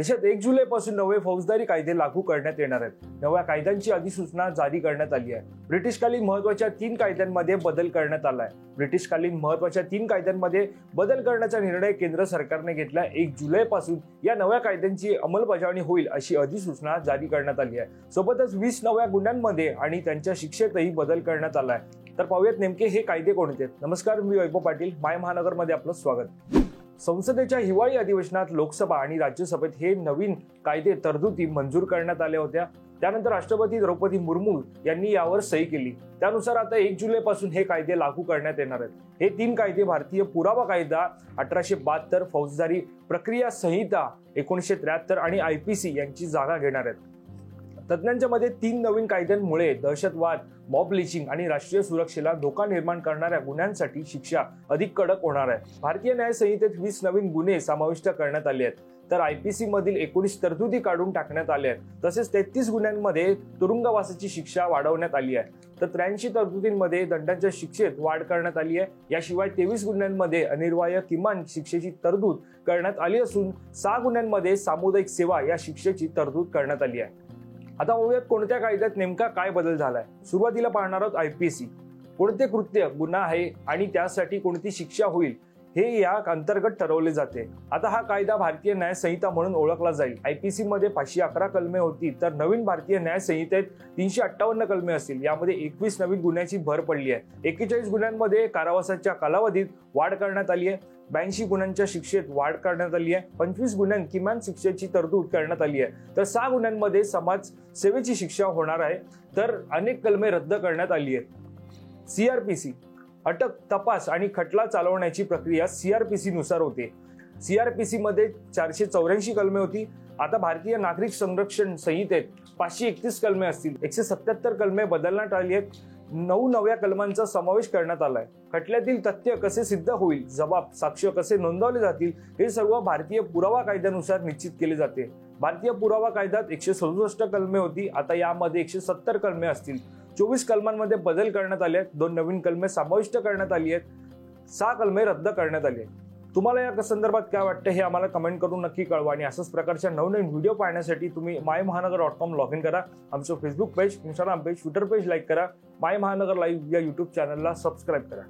देशात 1 जुलैपासून नवे फौजदारी कायदे लागू करण्यात येणार आहेत। नव्या कायद्यांची अधिसूचना जारी करण्यात आली आहे। ब्रिटिशकालीन महत्त्वाच्या 3 कायद्यांमध्ये बदल करण्यात आला आहे। ब्रिटिशकालीन महत्त्वाच्या 3 कायद्यांमध्ये बदल करण्याचा निर्णय केंद्र सरकारने घेतला। 1 जुलैपासून या नव्या कायद्यांची अंमलबजावणी होईल अशी अधिसूचना जारी करण्यात आली आहे। सोबतच 20 नव्या गुन्ह्यांमध्ये आणि त्यांच्या शिक्षेतही बदल करण्यात आला आहे। तर पाहूयात नेमके हे कायदे कोणते आहेत। नमस्कार, मी वैभव पाटील, माय महानगरमध्ये आपलं स्वागत। संसदेच्या हिवाळी अधिवेशनात लोकसभा आणि राज्यसभेत हे नवीन कायदे तरतुदी मंजूर करण्यात आल्या होत्या। त्यानंतर राष्ट्रपती द्रौपदी मुर्मू यांनी यावर सही केली। त्यानुसार आता 1 जुलैपासून हे कायदे लागू करण्यात येणार आहेत। हे 3 कायदे भारतीय पुरावा कायदा 1872, फौजदारी प्रक्रिया संहिता 1973 आणि IPC यांची जागा घेणार आहेत। तज्ञांच्या मते 3 नवीन कायद्यांमुळे दहशतवाद, मॉब लिंचिंग आणि राष्ट्रीय सुरक्षेला धोका निर्माण करणाऱ्या गुन्ह्यांसाठी शिक्षा अधिक कडक होणार आहे। भारतीय न्याय संहितेत 20 नवीन गुन्हे समाविष्ट करण्यात आले आहेत, तर IPC मधील 19 तरतुदी काढून टाकण्यात आल्या आहेत। तसेच 33 गुन्ह्यांमध्ये तुरुंगवासाची शिक्षा वाढवण्यात आली आहे, तर 83 तरतुदींमध्ये दंडाच्या शिक्षेत वाढ करण्यात आली आहे। याशिवाय 23 गुन्ह्यांमध्ये अनिर्वाय किमान शिक्षेची तरतूद करण्यात आली असून 6 गुन्ह्यांमध्ये सामुदायिक सेवा या शिक्षेची तरतूद करण्यात आली आहे। आता बघूयात कोणत्या कायद्यात नेमका काय बदल झालाय। सुरुवातीला पाहणार आहोत IPC, कोणते कृत्य गुन्हा आहे आणि त्यासाठी कोणती शिक्षा होईल हे या अंतर्गत ठरवले जाते। आता हा कायदा भारतीय न्याय संहिता म्हणून ओळखला जाईल। IPC मध्ये 511 कलमे होती, तर नवीन भारतीय न्याय संहितेत 358 कलमे असतील। यामध्ये 21 नवीन गुन्ह्याची भर पडली आहे। 41 गुन्ह्यांमध्ये कारावासाच्या कालावधीत वाढ करण्यात आली आहे। 82 गुन्ह्यांच्या शिक्षेत वाढ करण्यात आली आहे। 25 गुन्ह्यांत किमान शिक्षेची तरतूद करण्यात आली आहे, तर 6 गुन्ह्यांमध्ये समाज सेवेची शिक्षा होणार आहे, तर अनेक कलमे रद्द करण्यात आली आहे। CRPC, अटक, तपास आणि खटला चालवण्याची प्रक्रिया CRPC नुसार होते। CRPC मध्ये 484 कलमे होती। आता भारतीय नागरिक संरक्षण संहितेत 531 कलमे असतील। 177 कलमे बदलण्यात आली आहेत। 9 नव्या कलमांचा समावेश करण्यात आलाय। खटल्यातील तथ्य कसे सिद्ध होईल, जबाब, साक्ष कसे नोंदवले जातील हे सर्व भारतीय पुरावा कायद्यानुसार निश्चित केले जाते। भारतीय पुरावा कायद्यात 167 कलमे होती, आता यामध्ये 170 कलमे असतील। 24 कलमांमध्ये बदल करण्यात आले आहेत। 2 नवीन कलमे समाविष्ट करण्यात आली आहेत। 6 कलमे रद्द करण्यात आली आहेत। तुम्हाला या संदर्भात काय वाटतं हे आम्हाला कमेंट करून नक्की कळवा आणि अशाच प्रकारच्या नवनवीन व्हिडिओ पाहण्यासाठी तुम्ही mymahanagar.com लॉग इन करा। आमचं Facebook page, Instagram page, Twitter page like करा। माय महानगर लाईव्ह या YouTube चॅनलला सबस्क्राईब करा।